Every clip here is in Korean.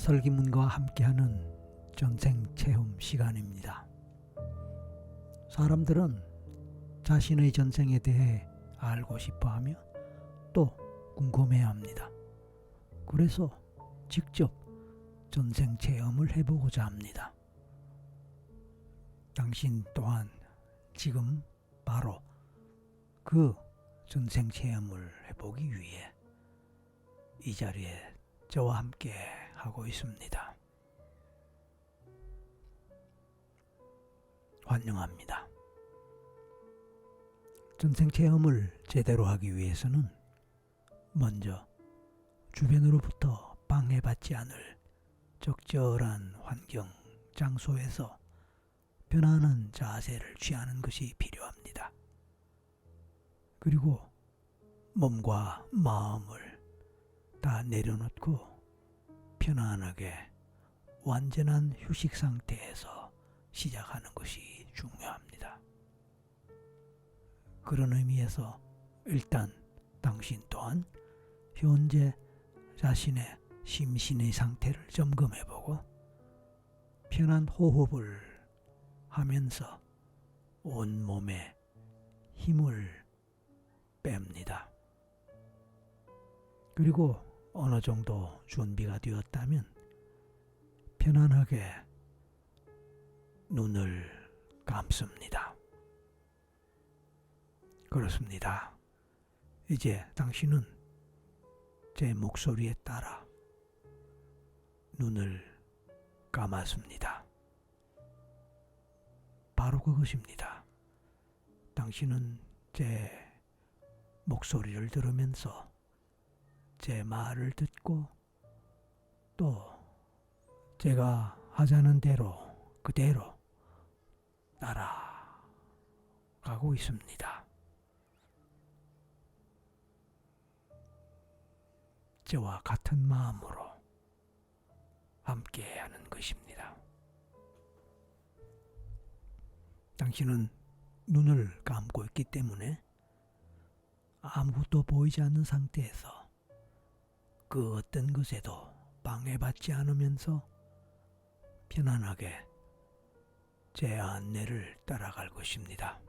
설기문과 함께하는 전생 체험 시간입니다. 사람들은 자신의 전생에 대해 알고 싶어하며 또 궁금해합니다. 그래서 직접 전생 체험을 해보고자 합니다. 당신 또한 지금 바로 그 전생 체험을 해보기 위해 이 자리에 저와 함께 하고 있습니다. 환영합니다. 전생 체험을 제대로 하기 위해서는 먼저 주변으로부터 방해받지 않을 적절한 환경, 장소에서 편안한 자세를 취하는 것이 필요합니다. 그리고 몸과 마음을 다 내려놓고 편안하게 완전한 휴식 상태에서 시작하는 것이 중요합니다. 그런 의미에서 일단 당신 또한 현재 자신의 심신의 상태를 점검해보고 편한 호흡을 하면서 온몸에 힘을 뺍니다. 그리고 어느 정도 준비가 되었다면 편안하게 눈을 감습니다. 그렇습니다. 이제 당신은 제 목소리에 따라 눈을 감았습니다. 바로 그것입니다. 당신은 제 목소리를 들으면서 제 말을 듣고 또 제가 하자는 대로 그대로 따라가고 있습니다. 저와 같은 마음으로 함께하는 것입니다. 당신은 눈을 감고 있기 때문에 아무것도 보이지 않는 상태에서 그 어떤 것에도 방해받지 않으면서 편안하게 제 안내를 따라갈 것입니다.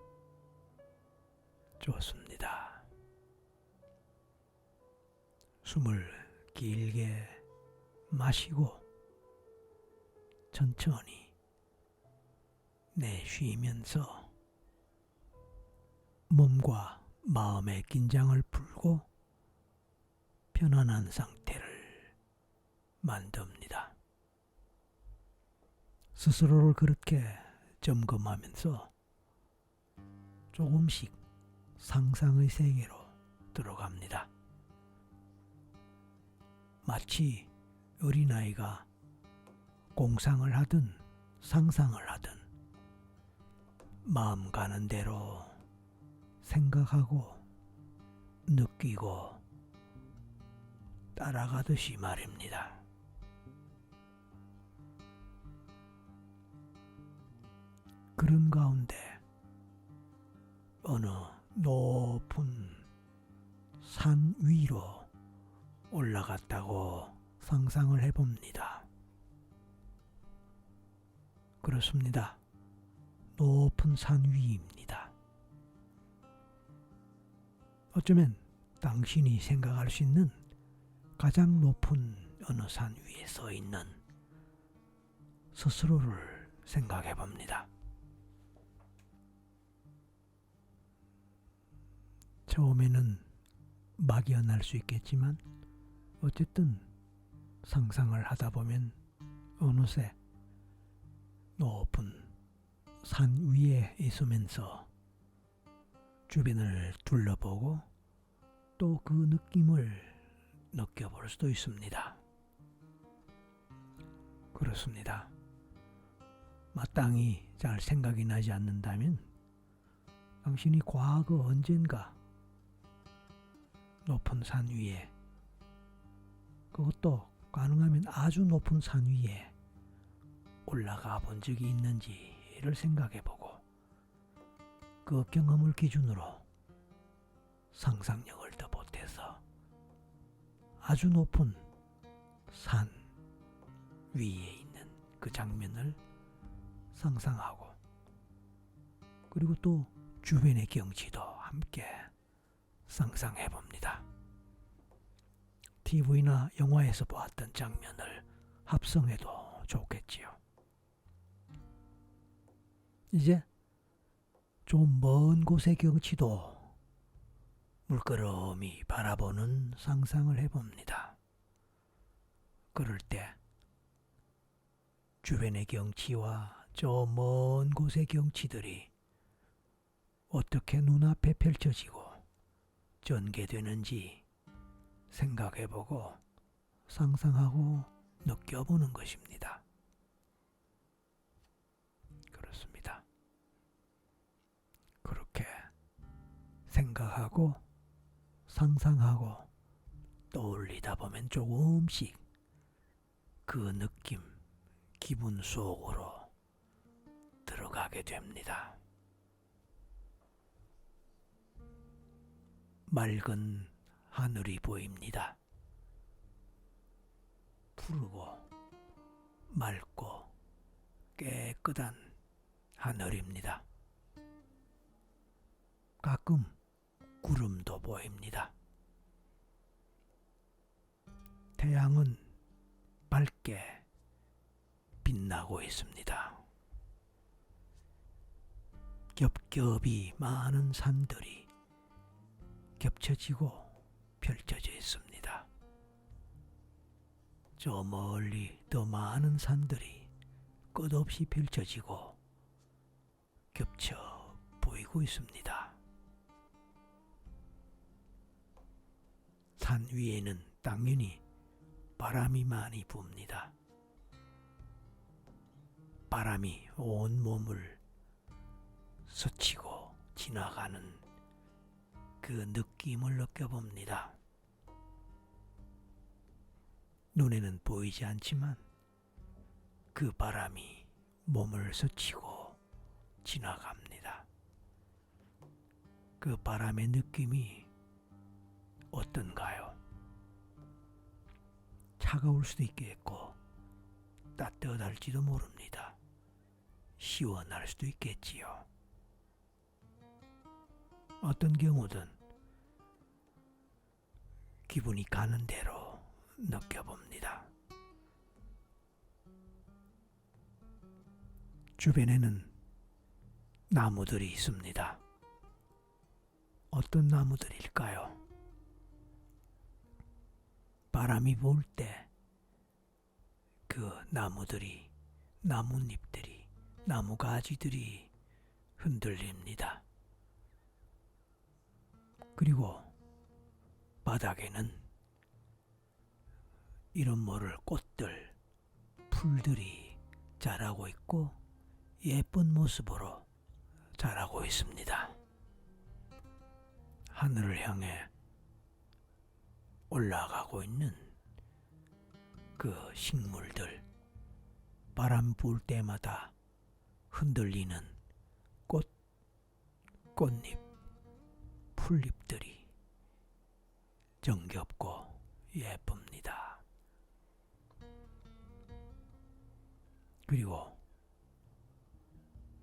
좋습니다. 숨을 길게 마시고 천천히 내쉬면서 몸과 마음의 긴장을 풀고 편안한 상태를 만듭니다. 스스로를 그렇게 점검하면서 조금씩 상상의 세계로 들어갑니다. 마치 어린아이가 공상을 하든 상상을 하든 마음 가는 대로 생각하고 느끼고 따라가듯이 말입니다. 그런 가운데 어느 높은 산 위로 올라갔다고 상상을 해봅니다. 그렇습니다. 높은 산 위입니다. 어쩌면 당신이 생각할 수 있는 가장 높은 어느 산 위에 서 있는 스스로를 생각해 봅니다. 처음에는 막연할 수 있겠지만 어쨌든 상상을 하다 보면 어느새 높은 산 위에 있으면서 주변을 둘러보고 또 그 느낌을 느껴볼 수도 있습니다. 그렇습니다. 마땅히 잘 생각이 나지 않는다면 당신이 과거 언젠가 높은 산 위에, 그것도 가능하면 아주 높은 산 위에 올라가 본 적이 있는지를 생각해보고 그 경험을 기준으로 상상력을 더 보태서 아주 높은 산 위에 있는 그 장면을 상상하고, 그리고 또 주변의 경치도 함께 상상해 봅니다. TV나 영화에서 보았던 장면을 합성해도 좋겠지요. 이제 좀 먼 곳의 경치도 물끄러미 바라보는 상상을 해봅니다. 그럴 때 주변의 경치와 저 먼 곳의 경치들이 어떻게 눈앞에 펼쳐지고 전개되는지 생각해보고 상상하고 느껴보는 것입니다. 그렇습니다. 그렇게 생각하고 상상하고 떠올리다 보면 조금씩 그 느낌, 기분 속으로 들어가게 됩니다. 맑은 하늘이 보입니다. 푸르고 맑고 깨끗한 하늘입니다. 가끔 구름도 보입니다. 태양은 밝게 빛나고 있습니다. 겹겹이 많은 산들이 겹쳐지고 펼쳐져 있습니다. 저 멀리 더 많은 산들이 끝없이 펼쳐지고 겹쳐 보이고 있습니다. 산 위에는 당연히 바람이 많이 붑니다. 바람이 온 몸을 스치고 지나가는 그 느낌을 느껴봅니다. 눈에는 보이지 않지만 그 바람이 몸을 스치고 지나갑니다. 그 바람의 느낌이 어떤가요? 차가울 수도 있겠고 따뜻할지도 모릅니다. 시원할 수도 있겠지요. 어떤 경우든 기분이 가는 대로 느껴봅니다. 주변에는 나무들이 있습니다. 어떤 나무들일까요? 바람이 불 때 그 나무들이, 나뭇잎들이, 나무가지들이 흔들립니다. 그리고 바닥에는 이름 모를 꽃들, 풀들이 자라고 있고 예쁜 모습으로 자라고 있습니다. 하늘을 향해 올라가고 있는 그 식물들, 바람 불 때마다 흔들리는 꽃잎, 풀잎들이 정겹고 예쁩니다. 그리고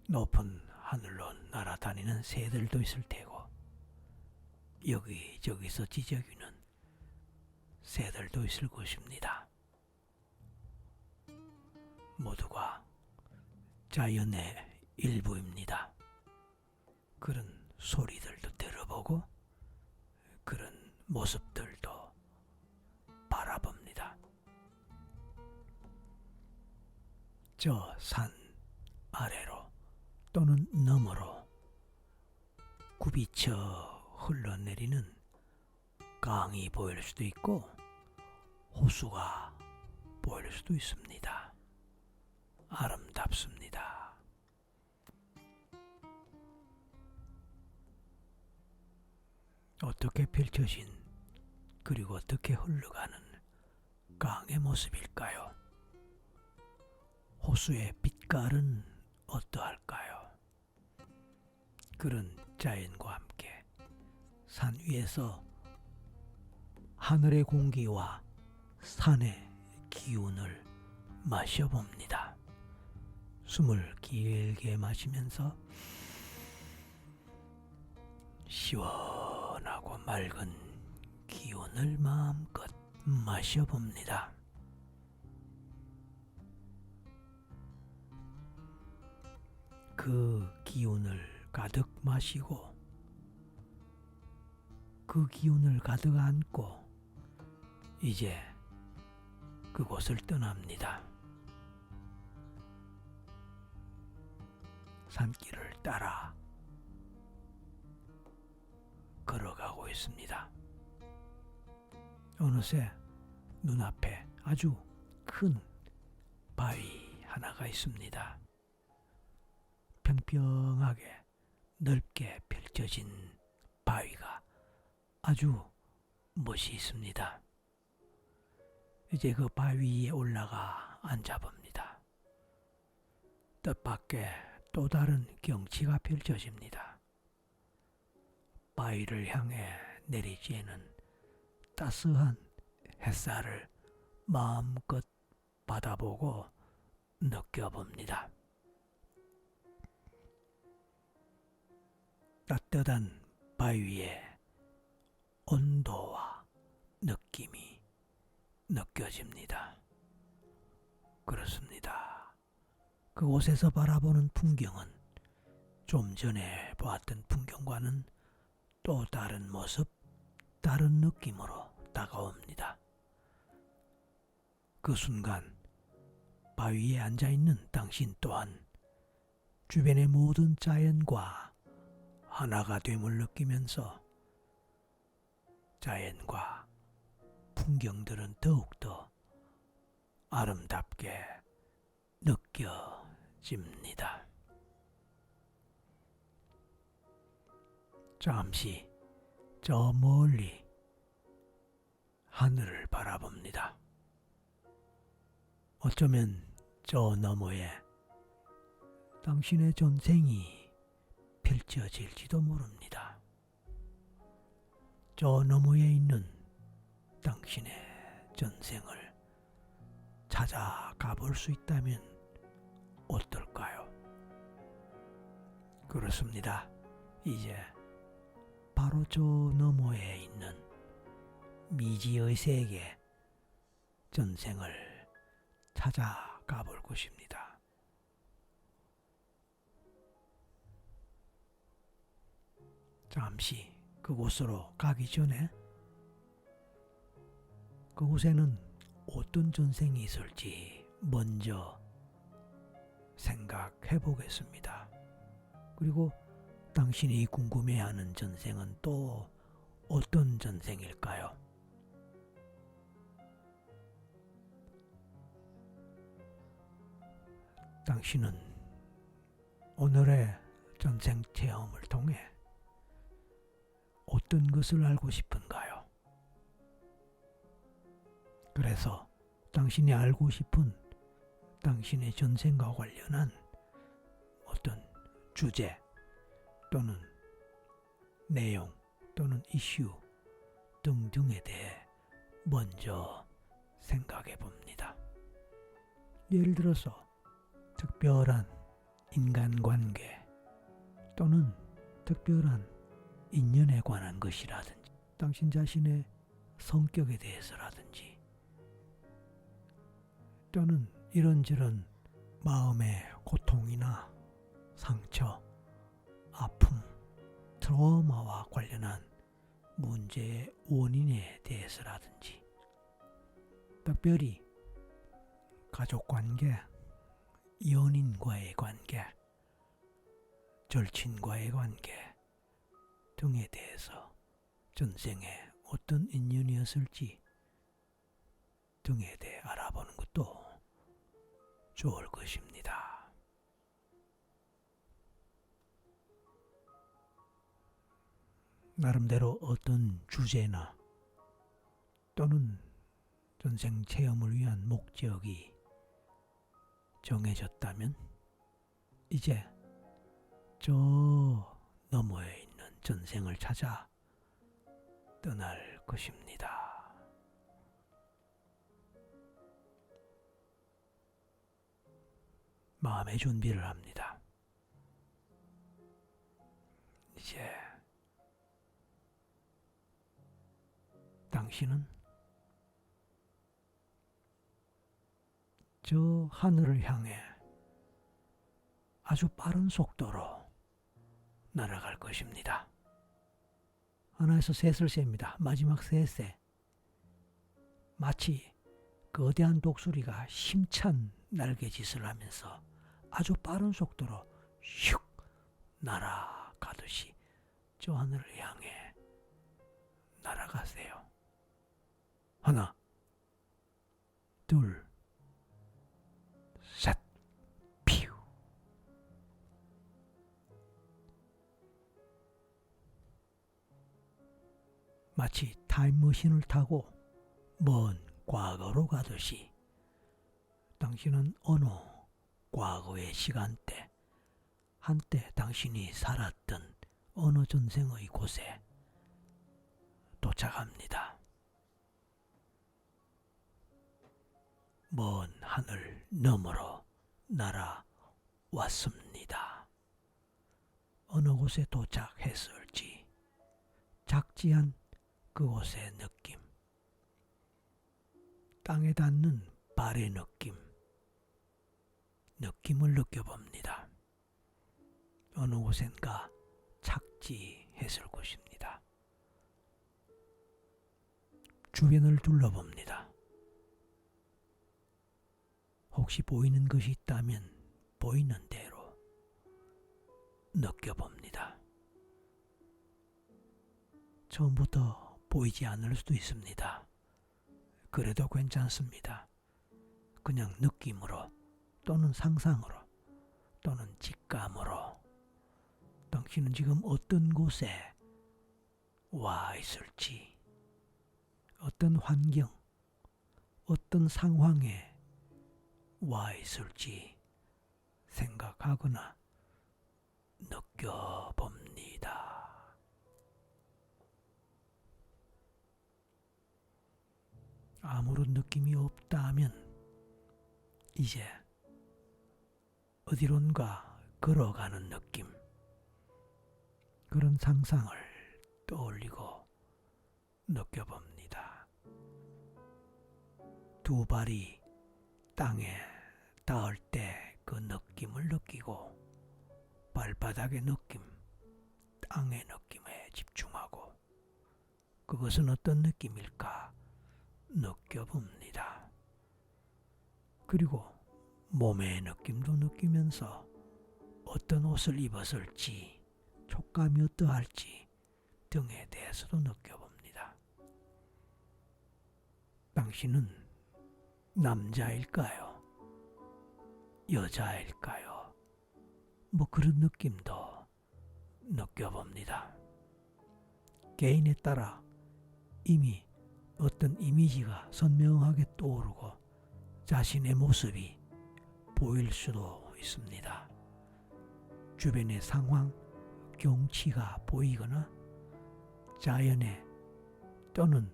높은 하늘로 날아다니는 새들도 있을 테고 여기저기서 지저귀는 새들도 있을 것입니다. 모두가 자연의 일부입니다. 그런 소리들도 들어보고 그런 모습들도 바라봅니다. 저 산 아래로 또는 너머로 굽이쳐 흘러내리는 강이 보일 수도 있고 호수가 보일 수도 있습니다. 아름답습니다. 어떻게 펼쳐진 그리고 어떻게 흘러가는 강의 모습일까요? 호수의 빛깔은 어떠할까요? 그런 자연과 함께 산 위에서 하늘의 공기와 산의 기운을 마셔봅니다. 숨을 길게 마시면서 시원하고 맑은 기운을 마음껏 마셔봅니다. 그 기운을 가득 마시고 그 기운을 가득 안고 이제 그곳을 떠납니다. 산길을 따라 걸어가고 있습니다. 어느새 눈앞에 아주 큰 바위 하나가 있습니다. 평평하게 넓게 펼쳐진 바위가 아주 멋있습니다. 이제 그 바위 위에 올라가 앉아봅니다. 뜻밖의 또 다른 경치가 펼쳐집니다. 바위를 향해 내리쬐는 따스한 햇살을 마음껏 받아보고 느껴봅니다. 따뜻한 바위의 온도와 느낌이 느껴집니다. 그렇습니다. 그곳에서 바라보는 풍경은 좀 전에 보았던 풍경과는 또 다른 모습, 다른 느낌으로 다가옵니다. 그 순간 바위에 앉아있는 당신 또한 주변의 모든 자연과 하나가 됨을 느끼면서 자연과 풍경들은 더욱더 아름답게 느껴집니다. 잠시 저 멀리 하늘을 바라봅니다. 어쩌면 저 너머에 당신의 전생이 펼쳐질지도 모릅니다. 저 너머에 있는 당신의 전생을 찾아가 볼 수 있다면 어떨까요? 그렇습니다. 이제 바로 저 너머에 있는 미지의 세계 전생을 찾아가 볼 것입니다. 잠시 그곳으로 가기 전에 그곳에는 어떤 전생이 있을지 먼저 생각해 보겠습니다. 그리고 당신이 궁금해하는 전생은 또 어떤 전생일까요? 당신은 오늘의 전생 체험을 통해 어떤 것을 알고 싶은가요? 그래서 당신이 알고 싶은 당신의 전생과 관련한 어떤 주제 또는 내용 또는 이슈 등등에 대해 먼저 생각해 봅니다. 예를 들어서 특별한 인간관계 또는 특별한 인연에 관한 것이라든지 당신 자신의 성격에 대해서라든지 또는 이런저런 마음의 고통이나 상처, 아픔, 트라우마와 관련한 문제의 원인에 대해서라든지 특별히 가족관계, 연인과의 관계, 절친과의 관계 등에 대해서 전생에 어떤 인연이었을지 등에 대해 알아보는 것도 좋을 것입니다. 나름대로 어떤 주제나 또는 전생 체험을 위한 목적이 정해졌다면 이제 저 너머에 있는 전생을 찾아 떠날 것입니다. 마음의 준비를 합니다. 이제 당신은 저 하늘을 향해 아주 빠른 속도로 날아갈 것입니다. 하나에서 셋을 셉니다. 마지막 셋에 마치 거대한 독수리가 힘찬 날개짓을 하면서 아주 빠른 속도로 슉 날아가듯이 저 하늘을 향해 날아가세요. 하나, 둘, 셋, 피우. 마치 타임머신을 타고 먼 과거로 가듯이 당신은 어느 과거의 시간대, 한때 당신이 살았던 어느 전생의 곳에 도착합니다. 먼 하늘 너머로 날아왔습니다. 어느 곳에 도착했을지 작지한 그곳의 느낌, 땅에 닿는 발의 느낌을 느껴봅니다. 어느 곳엔가 착지했을 것입니다. 주변을 둘러봅니다. 혹시 보이는 것이 있다면 보이는 대로 느껴봅니다. 처음부터 보이지 않을 수도 있습니다. 그래도 괜찮습니다. 그냥 느낌으로 또는 상상으로 또는 직감으로 당신은 지금 어떤 곳에 와 있을지, 어떤 환경, 어떤 상황에 와 있을지 생각하거나 느껴봅니다. 아무런 느낌이 없다면 이제 어디론가 걸어가는 느낌, 그런 상상을 떠올리고 느껴봅니다. 두 발이 땅에 닿을 때 그 느낌을 느끼고 발바닥의 느낌, 땅의 느낌에 집중하고 그것은 어떤 느낌일까 느껴봅니다. 그리고 몸의 느낌도 느끼면서 어떤 옷을 입었을지, 촉감이 어떠할지 등에 대해서도 느껴봅니다. 당신은 남자일까요? 여자일까요? 뭐 그런 느낌도 느껴봅니다. 개인에 따라 이미 어떤 이미지가 선명하게 떠오르고 자신의 모습이 보일 수도 있습니다. 주변의 상황, 경치가 보이거나 자연의 또는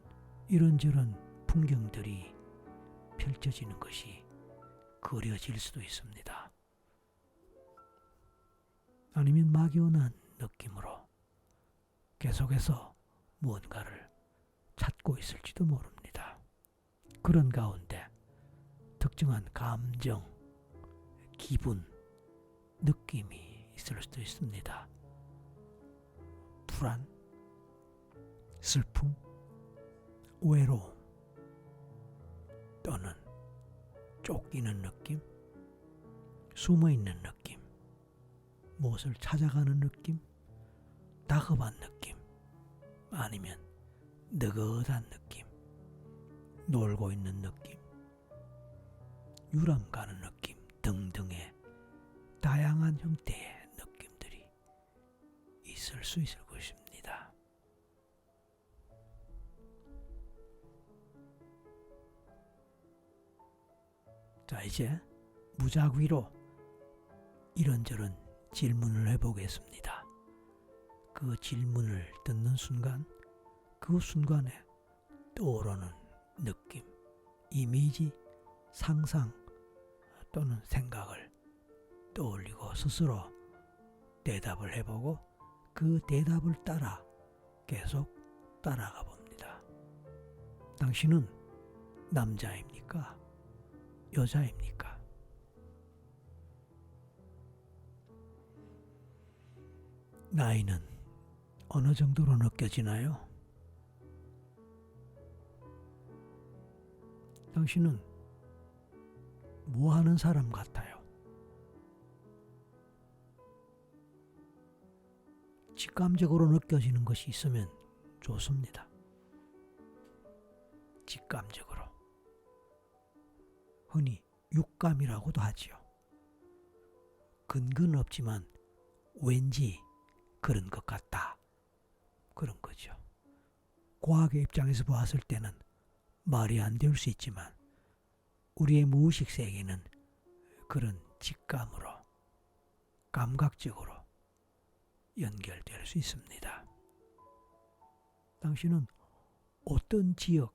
이런저런 풍경들이 펼쳐지는 것이 그려질 수도 있습니다. 아니면 막연한 느낌으로 계속해서 무언가를 찾고 있을지도 모릅니다. 그런 가운데 특정한 감정, 기분, 느낌이 있을 수도 있습니다. 불안, 슬픔, 외로움 또는 쫓기는 느낌, 숨어있는 느낌, 무엇을 찾아가는 느낌, 다급한 느낌, 아니면 느긋한 느낌, 놀고 있는 느낌, 유람 가는 느낌 등등의 다양한 형태의 느낌들이 있을 수 있을 것입니다. 자, 이제 무작위로 이런저런 질문을 해보겠습니다. 그 질문을 듣는 순간, 그 순간에 떠오르는 느낌, 이미지, 상상 또는 생각을 떠올리고 스스로 대답을 해보고 그 대답을 따라 계속 따라가 봅니다. 당신은 남자입니까? 여자입니까? 나이는 어느 정도로 느껴지나요? 당신은 뭐 하는 사람 같아요? 직감적으로 느껴지는 것이 있으면 좋습니다. 직감적으로. 흔히 육감이라고도 하지요. 근거는 없지만 왠지 그런 것 같다. 그런 거죠. 과학의 입장에서 보았을 때는 말이 안 될 수 있지만 우리의 무의식 세계는 그런 직감으로, 감각적으로 연결될 수 있습니다. 당신은 어떤 지역,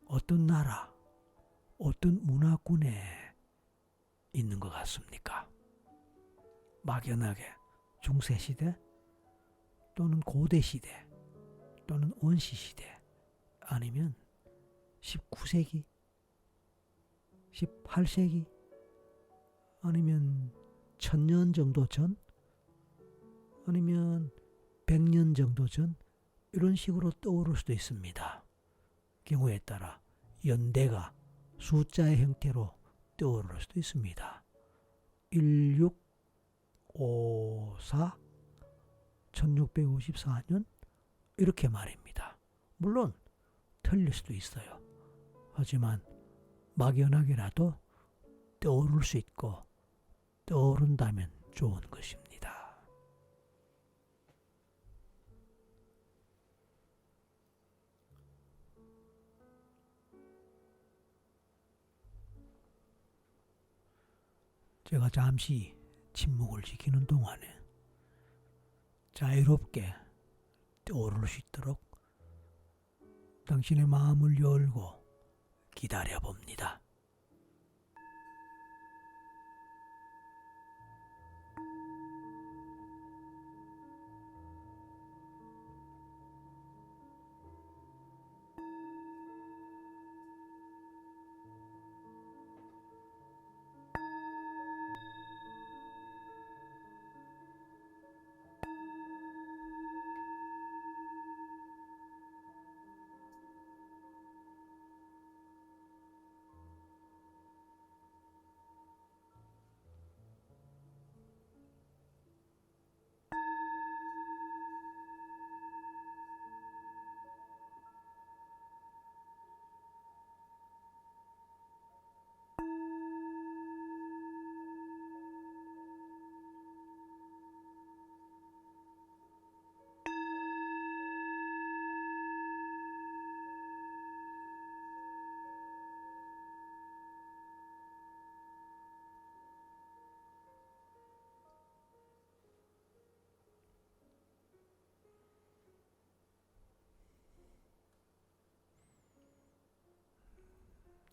어떤 나라, 어떤 문화권에 있는 것 같습니까? 막연하게 중세시대 또는 고대시대 또는 원시시대 아니면 19세기, 18세기 아니면 1000년 정도 전 아니면 100년 정도 전 이런 식으로 떠오를 수도 있습니다. 경우에 따라 연대가 숫자의 형태로 떠오를 수도 있습니다. 1654, 1654년 이렇게 말입니다. 물론 틀릴 수도 있어요. 하지만 막연하게라도 떠오를 수 있고 떠오른다면 좋은 것입니다. 제가 잠시 침묵을 지키는 동안에 자유롭게 떠오를 수 있도록 당신의 마음을 열고 기다려 봅니다.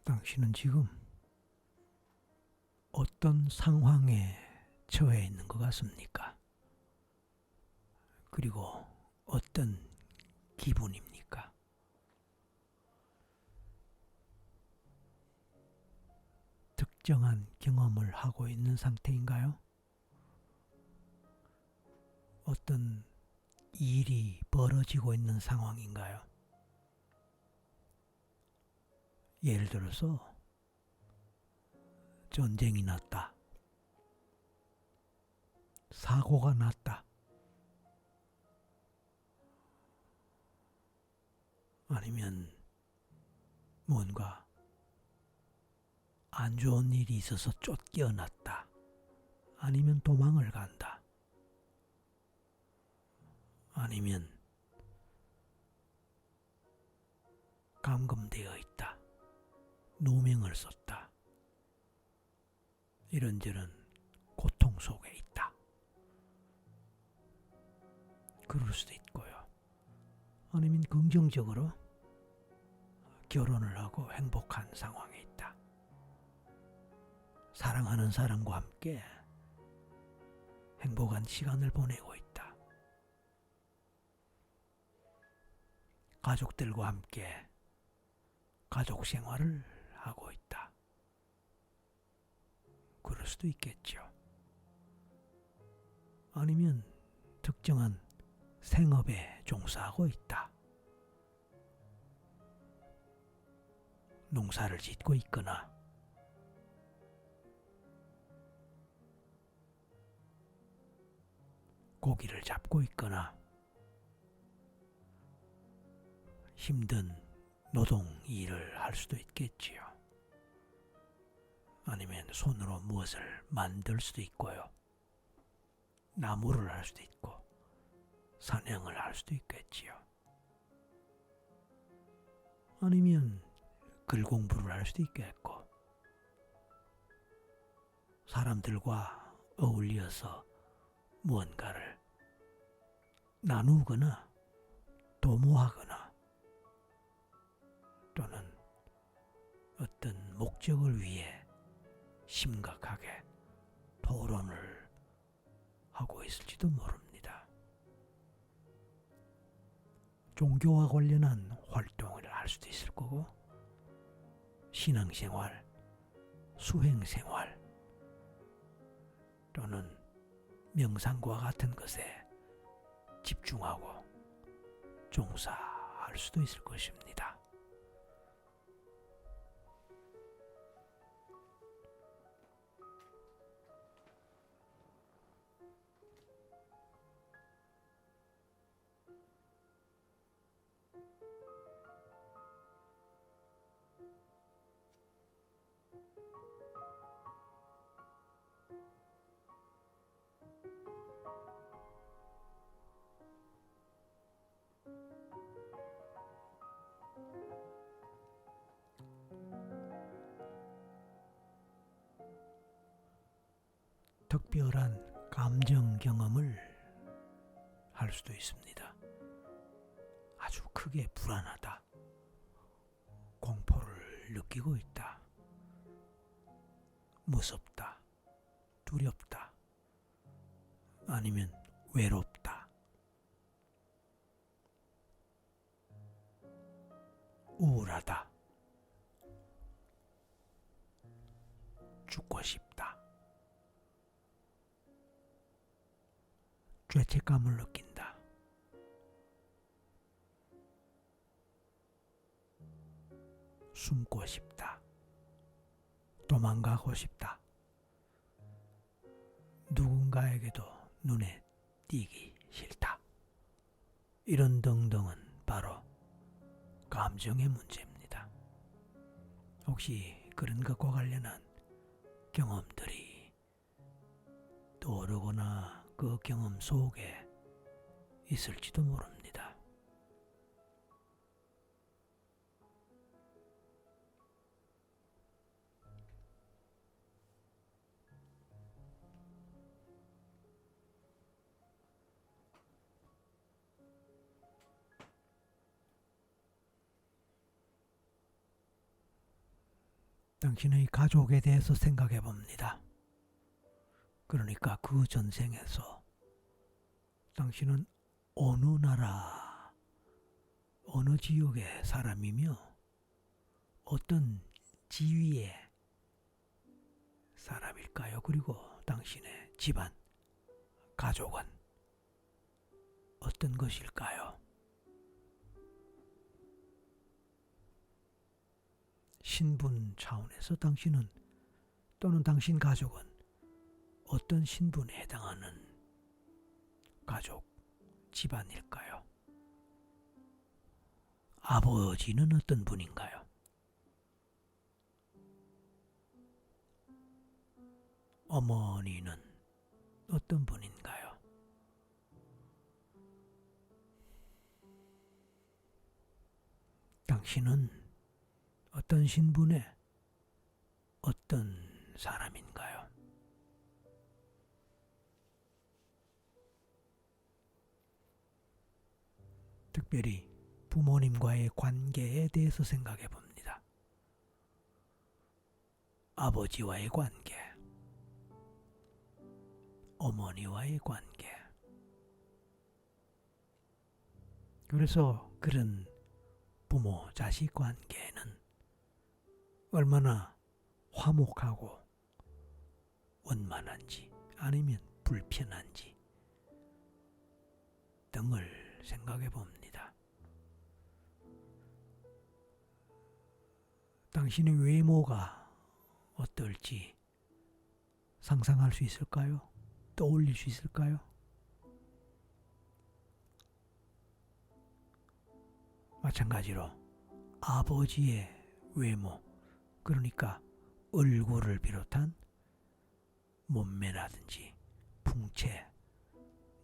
당신은 지금 어떤 상황에 처해 있는 것 같습니까? 그리고 어떤 기분입니까? 특정한 경험을 하고 있는 상태인가요? 어떤 일이 벌어지고 있는 상황인가요? 예를 들어서 전쟁이 났다. 사고가 났다. 아니면 뭔가 안 좋은 일이 있어서 쫓겨났다. 아니면 도망을 간다. 아니면 감금되어 있다. 누명을 썼다. 이런저런 고통 속에 있다. 그럴 수도 있고요. 아니면 긍정적으로 결혼을 하고 행복한 상황에 있다. 사랑하는 사람과 함께 행복한 시간을 보내고 있다. 가족들과 함께 가족 생활을 하고 있다. 그럴 수도 있겠죠. 아니면 특정한 생업에 종사하고 있다. 농사를 짓고 있거나 고기를 잡고 있거나 힘든 노동 일을 할 수도 있겠지요. 아니면 손으로 무엇을 만들 수도 있고요. 나무를 할 수도 있고 사냥을 할 수도 있겠지요. 아니면 글 공부를 할 수도 있겠고 사람들과 어울려서 무언가를 나누거나 도모하거나 또는 어떤 목적을 위해 심각하게 토론을 하고 있을지도 모릅니다. 종교와 관련한 활동을 할 수도 있을 거고 신앙생활, 수행생활 또는 명상과 같은 것에 집중하고 종사할 수도 있을 것입니다. 특별한 감정 경험을 할 수도 있습니다. 아주 크게 불안하다. 공포를 느끼고 있다. 무섭다. 두렵다. 아니면 외롭다. 우울하다. 죽고 싶다. 죄책감을 느낀다. 숨고 싶다. 도망가고 싶다. 누군가에게도 눈에 띄기 싫다. 이런 등등은 바로 감정의 문제입니다. 혹시 그런 것과 관련한 경험들이 떠오르거나 그 경험 속에 있을지도 모릅니다. 당신의 가족에 대해서 생각해 봅니다. 그러니까 그 전생에서 당신은 어느 나라, 어느 지역의 사람이며 어떤 지위의 사람일까요? 그리고 당신의 집안, 가족은 어떤 것일까요? 신분 차원에서 당신은 또는 당신 가족은 어떤 신분에 해당하는 가족, 집안일까요? 아버지는 어떤 분인가요? 어머니는 어떤 분인가요? 당신은 어떤 신분의 어떤 사람인가요? 특별히 부모님과의 관계에 대해서 생각해 봅니다. 아버지와의 관계, 어머니와의 관계. 그래서 그런 부모 자식 관계는 얼마나 화목하고 원만한지 아니면 불편한지 등을 생각해 봅니다. 당신의 외모가 어떨지 상상할 수 있을까요? 떠올릴 수 있을까요? 마찬가지로 아버지의 외모, 그러니까 얼굴을 비롯한 몸매라든지 풍채,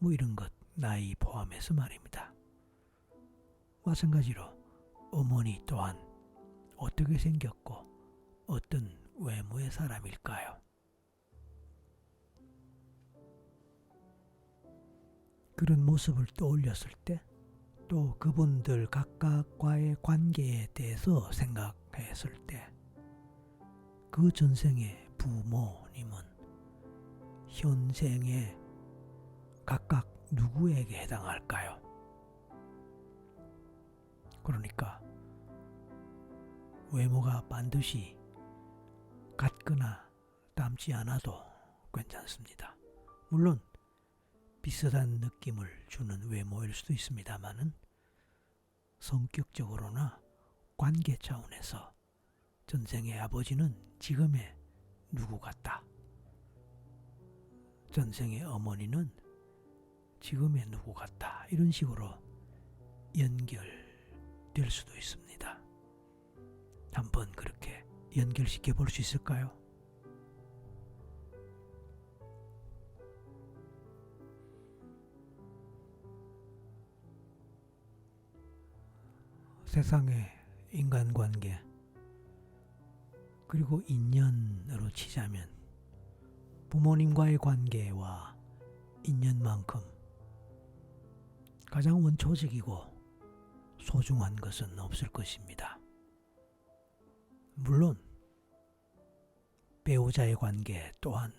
뭐 이런 것 나이 포함해서 말입니다. 마찬가지로 어머니 또한 어떻게 생겼고 어떤 외모의 사람일까요? 그런 모습을 떠올렸을 때 또 그분들 각각과의 관계에 대해서 생각했을 때 그 전생의 부모님은 현생에 각각 누구에게 해당할까요? 그러니까 외모가 반드시 같거나 닮지 않아도 괜찮습니다. 물론 비슷한 느낌을 주는 외모일 수도 있습니다만은 성격적으로나 관계 차원에서 전생의 아버지는 지금의 누구 같다. 전생의 어머니는 지금의 누구 같다. 이런 식으로 연결될 수도 있습니다. 한번 그렇게 연결시켜 볼 수 있을까요? 세상의 인간관계 그리고 인연으로 치자면 부모님과의 관계와 인연만큼 가장 원초적이고 소중한 것은 없을 것입니다. 물론 배우자의 관계 또한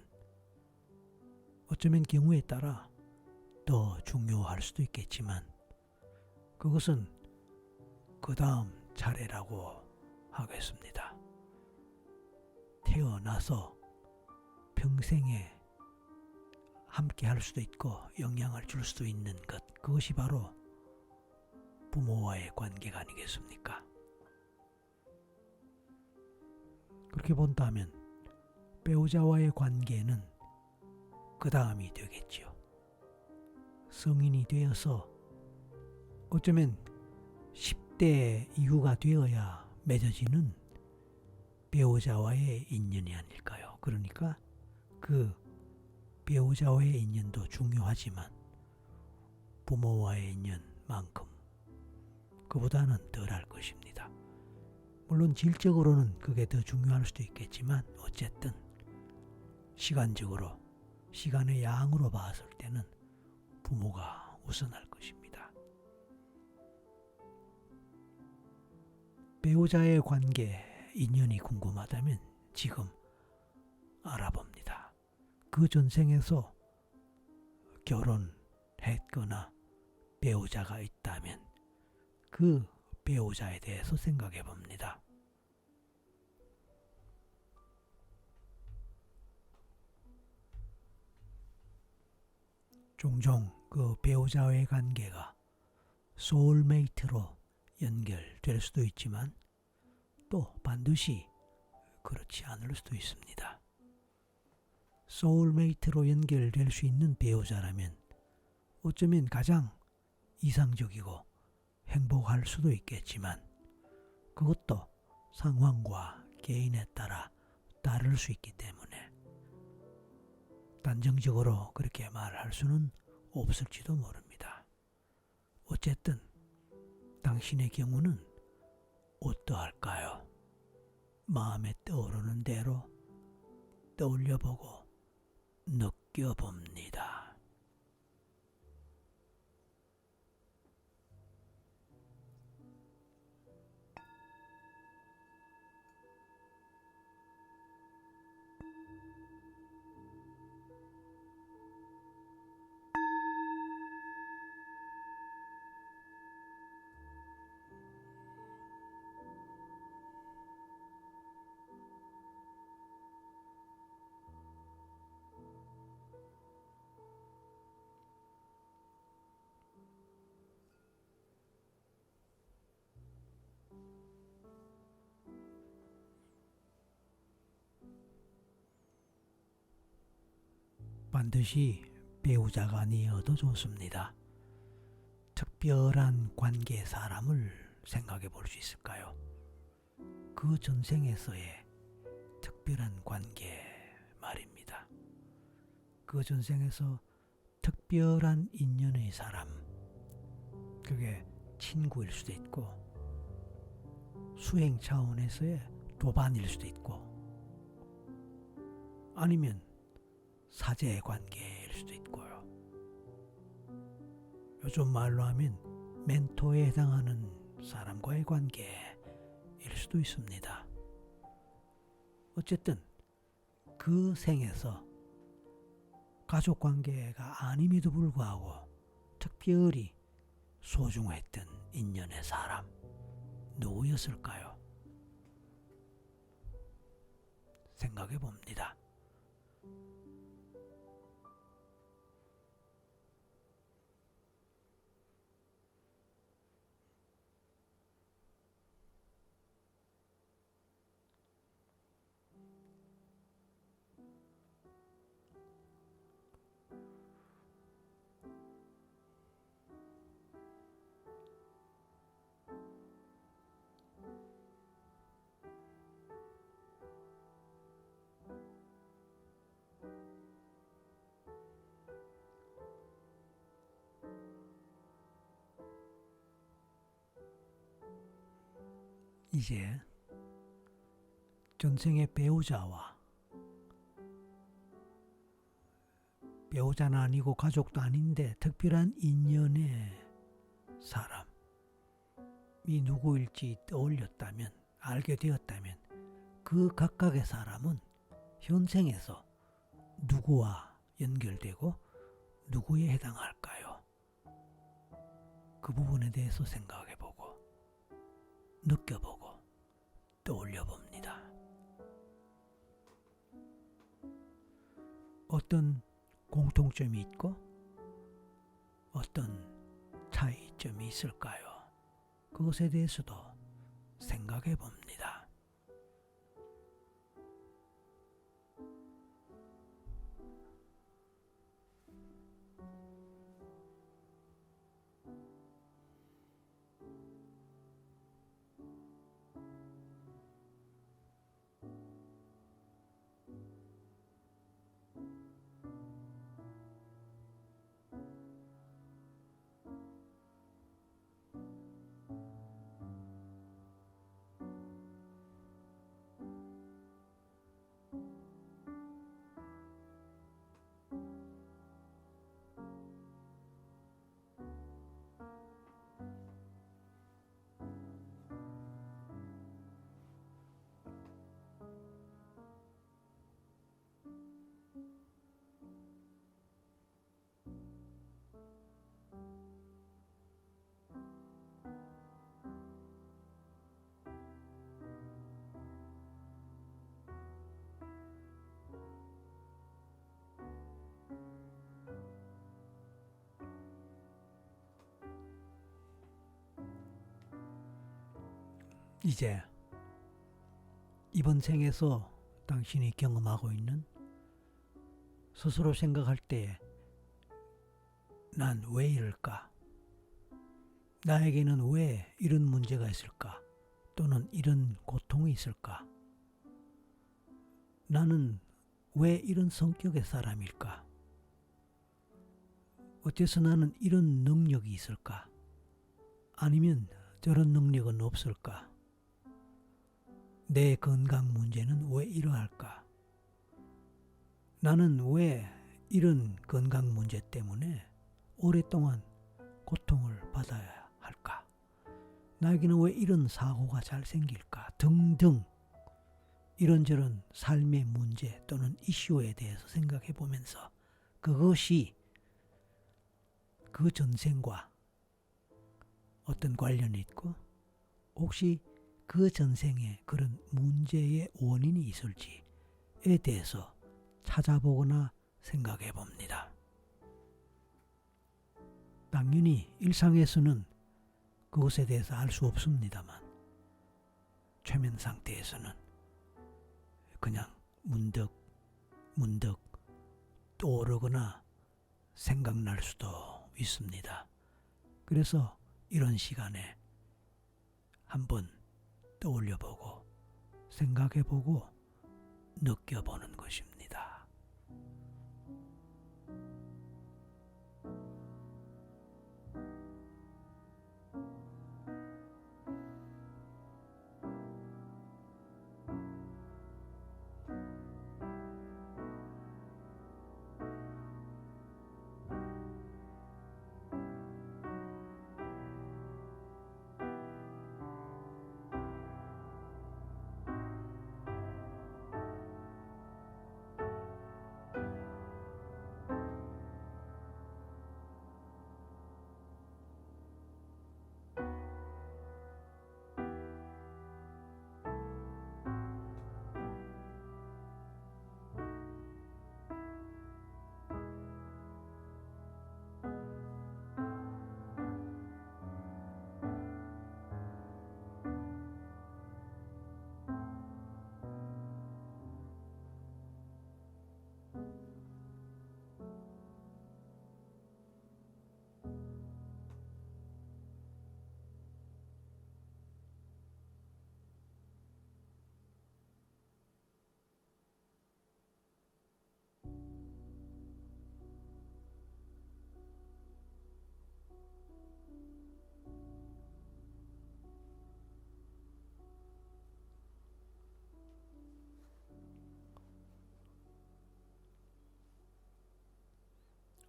어쩌면 경우에 따라 더 중요할 수도 있겠지만 그것은 그 다음 차례라고 하겠습니다. 태어나서 평생에 함께 할 수도 있고 영향을 줄 수도 있는 것, 그것이 바로 부모와의 관계가 아니겠습니까? 그렇게 본다면 배우자와의 관계는 그 다음이 되겠지요. 성인이 되어서 어쩌면 10대 이후가 되어야 맺어지는 배우자와의 인연이 아닐까요? 그러니까 그 배우자와의 인연도 중요하지만 부모와의 인연만큼 그보다는 덜할 것입니다. 물론 질적으로는 그게 더 중요할 수도 있겠지만 어쨌든 시간적으로 시간의 양으로 봤을 때는 부모가 우선할 것입니다. 배우자의 관계, 인연이 궁금하다면 지금 알아봅니다. 그 전생에서 결혼했거나 배우자가 있다면 그 배우자에 대해서 생각해 봅니다. 종종 그 배우자와의 관계가 소울메이트로 연결될 수도 있지만 또 반드시 그렇지 않을 수도 있습니다. 소울메이트로 연결될 수 있는 배우자라면 어쩌면 가장 이상적이고 행복할 수도 있겠지만 그것도 상황과 개인에 따라 다를 수 있기 때문에 단정적으로 그렇게 말할 수는 없을지도 모릅니다. 어쨌든 당신의 경우는 어떠할까요? 마음에 떠오르는 대로 떠올려보고 느껴봅니다. 반드시 배우자가 아니어도 좋습니다. 특별한 관계의 사람을 생각해 볼 수 있을까요? 그 전생에서의 특별한 관계 말입니다. 그 전생에서 특별한 인연의 사람, 그게 친구일 수도 있고 수행 차원에서의 도반일 수도 있고 아니면 사제 관계일 수도 있고요. 요즘 말로 하면 멘토에 해당하는 사람과의 관계일 수도 있습니다. 어쨌든 그 생에서 가족 관계가 아님에도 불구하고 특별히 소중했던 인연의 사람 누구였을까요? 생각해 봅니다. 이제 전생의 배우자는 아니고 가족도 아닌데 특별한 인연의 사람이 누구일지 떠올렸다면, 알게 되었다면 그 각각의 사람은 현생에서 누구와 연결되고 누구에 해당할까요? 그 부분에 대해서 생각해보고 느껴보고 떠올려봅니다. 어떤 공통점이 있고 어떤 차이점이 있을까요? 그것에 대해서도 생각해봅니다. 이제 이번 생에서 당신이 경험하고 있는, 스스로 생각할 때 난 왜 이럴까? 나에게는 왜 이런 문제가 있을까? 또는 이런 고통이 있을까? 나는 왜 이런 성격의 사람일까? 어째서 나는 이런 능력이 있을까? 아니면 저런 능력은 없을까? 내 건강 문제는 왜 이러할까? 나는 왜 이런 건강 문제 때문에 오랫동안 고통을 받아야 할까? 나에게는 왜 이런 사고가 잘 생길까? 등등 이런저런 삶의 문제 또는 이슈에 대해서 생각해 보면서 그것이 그 전생과 어떤 관련이 있고 혹시 그 전생에 그런 문제의 원인이 있을지에 대해서 찾아보거나 생각해 봅니다. 당연히 일상에서는 그것에 대해서 알 수 없습니다만 최면 상태에서는 그냥 문득 떠오르거나 생각날 수도 있습니다. 그래서 이런 시간에 한번 떠올려보고 생각해보고 느껴보는 것입니다.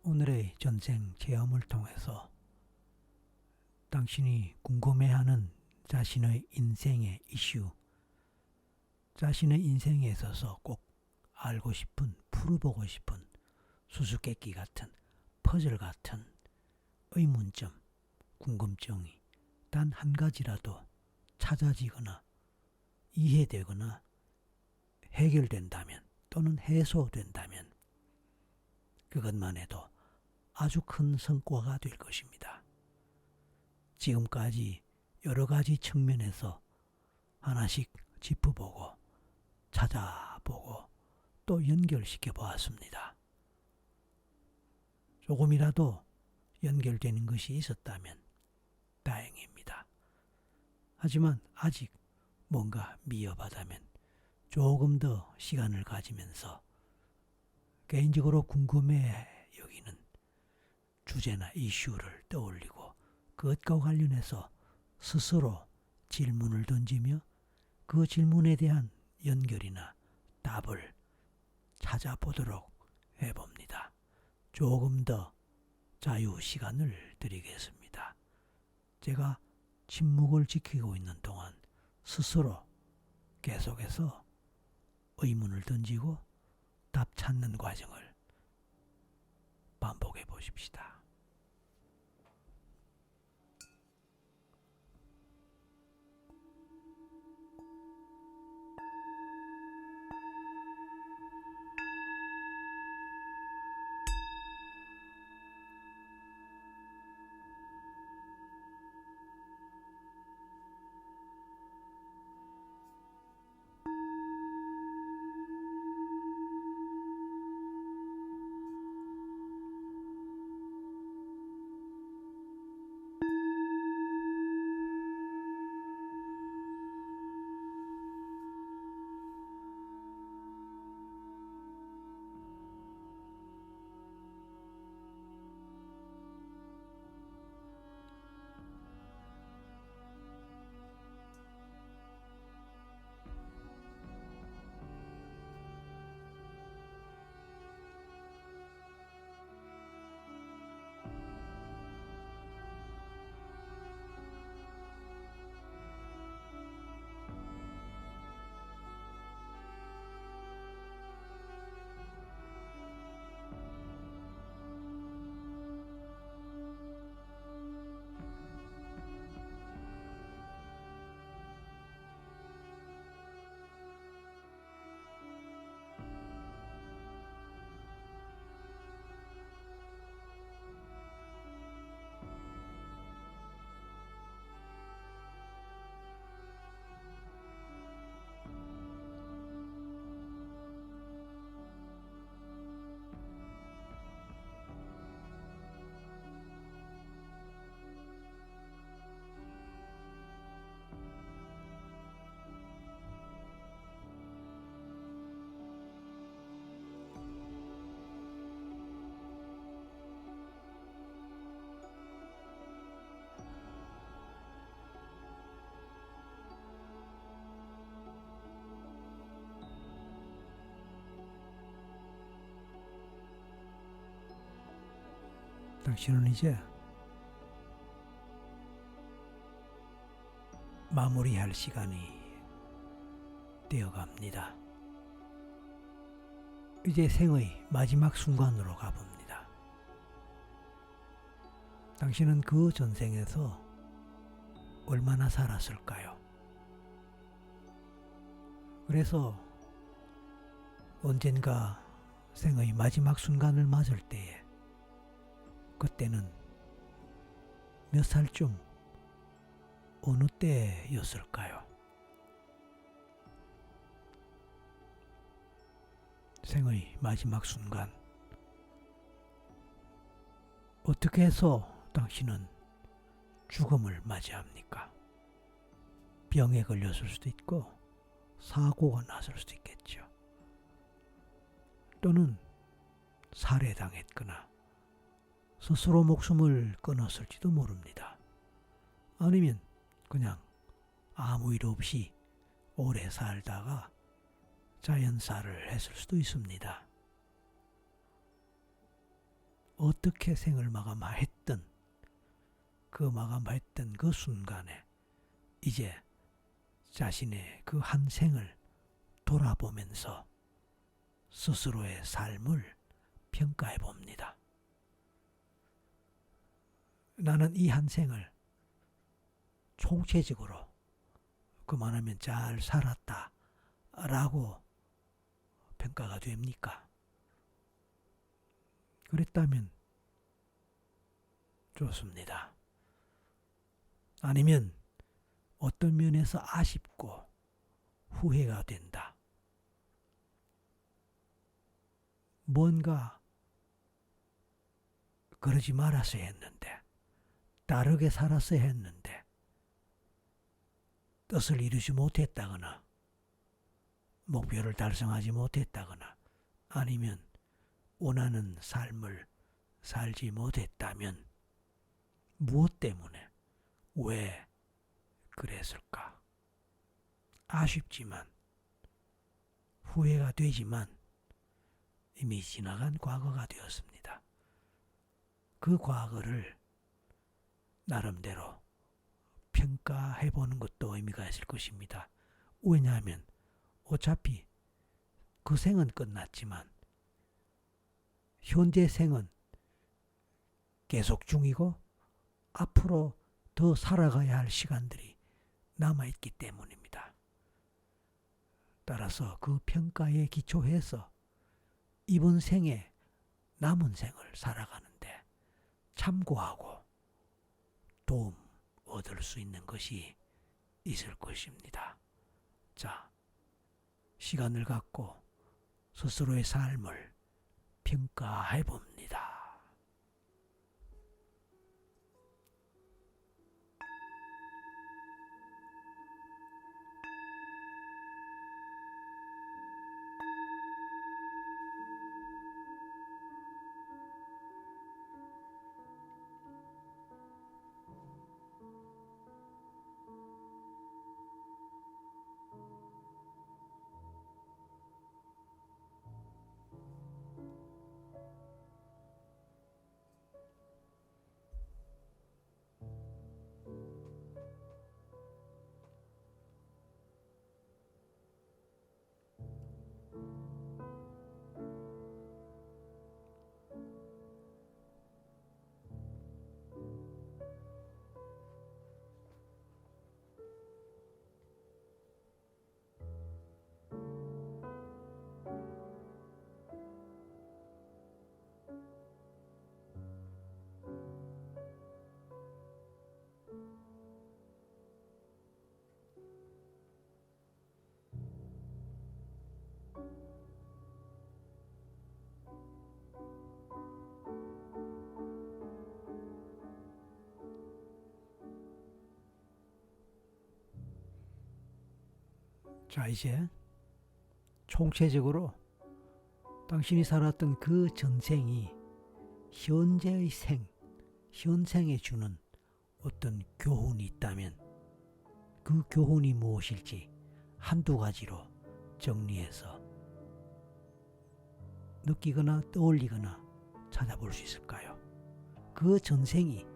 오늘의 전생 체험을 통해서 당신이 궁금해하는 자신의 인생의 이슈, 자신의 인생에 있어서 꼭 알고 싶은, 풀어보고 싶은 수수께끼 같은, 퍼즐 같은 의문점, 궁금증이 단 한 가지라도 찾아지거나 이해되거나 해결된다면 또는 해소된다면 그것만 해도 아주 큰 성과가 될 것입니다. 지금까지 여러 가지 측면에서 하나씩 짚어보고 찾아보고 또 연결시켜 보았습니다. 조금이라도 연결되는 것이 있었다면 다행입니다. 하지만 아직 뭔가 미흡하다면 조금 더 시간을 가지면서 개인적으로 궁금해 여기는 주제나 이슈를 떠올리고 그것과 관련해서 스스로 질문을 던지며 그 질문에 대한 연결이나 답을 찾아보도록 해봅니다. 조금 더 자유 시간을 드리겠습니다. 제가 침묵을 지키고 있는 동안 스스로 계속해서 의문을 던지고 답 찾는 과정을 반복해 보십시다. 당신은 이제 마무리할 시간이 되어갑니다. 이제 생의 마지막 순간으로 가봅니다. 당신은 그 전생에서 얼마나 살았을까요? 그래서 언젠가 생의 마지막 순간을 맞을 때에 그때는 몇 살쯤 어느 때였을까요? 생의 마지막 순간 어떻게 해서 당신은 죽음을 맞이합니까? 병에 걸렸을 수도 있고 사고가 났을 수도 있겠죠. 또는 살해당했거나 스스로 목숨을 끊었을지도 모릅니다. 아니면 그냥 아무 일 없이 오래 살다가 자연사를 했을 수도 있습니다. 어떻게 생을 마감했던 그 순간에 이제 자신의 그 한 생을 돌아보면서 스스로의 삶을 평가해 봅니다. 나는 이 한 생을 총체적으로 그만하면 잘 살았다 라고 평가가 됩니까? 그랬다면 좋습니다. 아니면 어떤 면에서 아쉽고 후회가 된다. 뭔가 그러지 말았어야 했는데, 다르게 살았어야 했는데, 뜻을 이루지 못했다거나, 목표를 달성하지 못했다거나, 아니면 원하는 삶을 살지 못했다면, 무엇 때문에, 왜 그랬을까? 아쉽지만, 후회가 되지만, 이미 지나간 과거가 되었습니다. 그 과거를 나름대로 평가해보는 것도 의미가 있을 것입니다. 왜냐하면 어차피 그 생은 끝났지만 현재 생은 계속 중이고 앞으로 더 살아가야 할 시간들이 남아있기 때문입니다. 따라서 그 평가에 기초해서 이번 생에 남은 생을 살아가는데 참고하고 도움 얻을 수 있는 것이 있을 것입니다. 자, 시간을 갖고 스스로의 삶을 평가해 봅니다. 자, 이제 총체적으로 당신이 살았던 그 전생이 현재의 현생에 주는 어떤 교훈이 있다면 그 교훈이 무엇일지 한두 가지로 정리해서 느끼거나 떠올리거나 찾아볼 수 있을까요? 그 전생이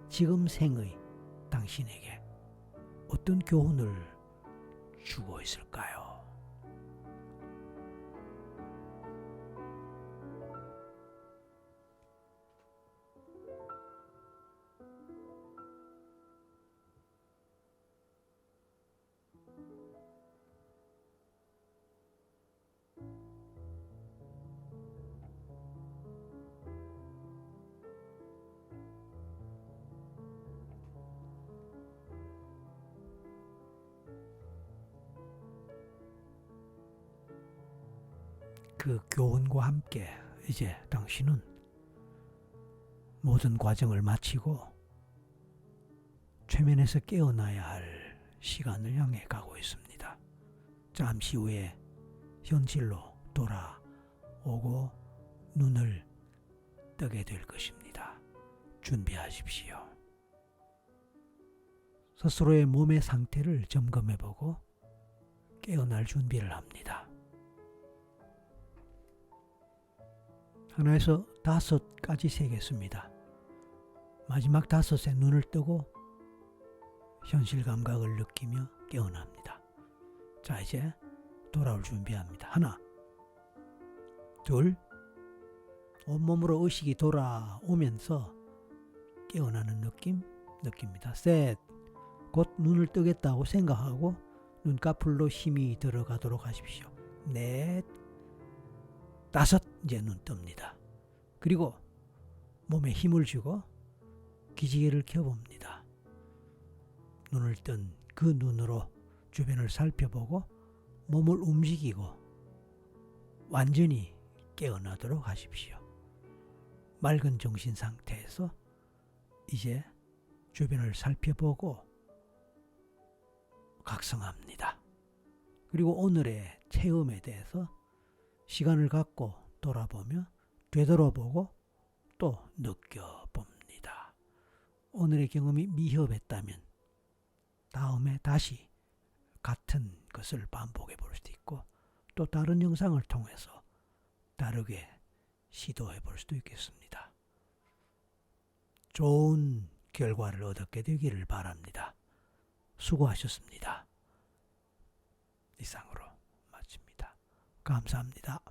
지금 생의 당신에게 어떤 교훈을 주고 있을까요? 그 교훈과 함께 이제 당신은 모든 과정을 마치고 최면에서 깨어나야 할 시간을 향해 가고 있습니다. 잠시 후에 현실로 돌아오고 눈을 뜨게 될 것입니다. 준비하십시오. 스스로의 몸의 상태를 점검해보고 깨어날 준비를 합니다. 하나에서 5까지 세겠습니다. 마지막 5에 눈을 뜨고 현실 감각을 느끼며 깨어납니다. 자, 이제 돌아올 준비합니다. 하나, 둘, 온몸으로 의식이 돌아오면서 깨어나는 느낌 느낍니다. 셋, 곧 눈을 뜨겠다고 생각하고 눈꺼풀로 힘이 들어가도록 하십시오. 넷, 5, 이제 눈 뜹니다. 그리고 몸에 힘을 주고 기지개를 켜봅니다. 눈을 뜬 그 눈으로 주변을 살펴보고 몸을 움직이고 완전히 깨어나도록 하십시오. 맑은 정신 상태에서 이제 주변을 살펴보고 각성합니다. 그리고 오늘의 체험에 대해서 시간을 갖고 돌아보며 되돌아보고 또 느껴봅니다. 오늘의 경험이 미흡했다면 다음에 다시 같은 것을 반복해 볼 수도 있고 또 다른 영상을 통해서 다르게 시도해 볼 수도 있겠습니다. 좋은 결과를 얻게 되기를 바랍니다. 수고하셨습니다. 이상으로 마칩니다. 감사합니다.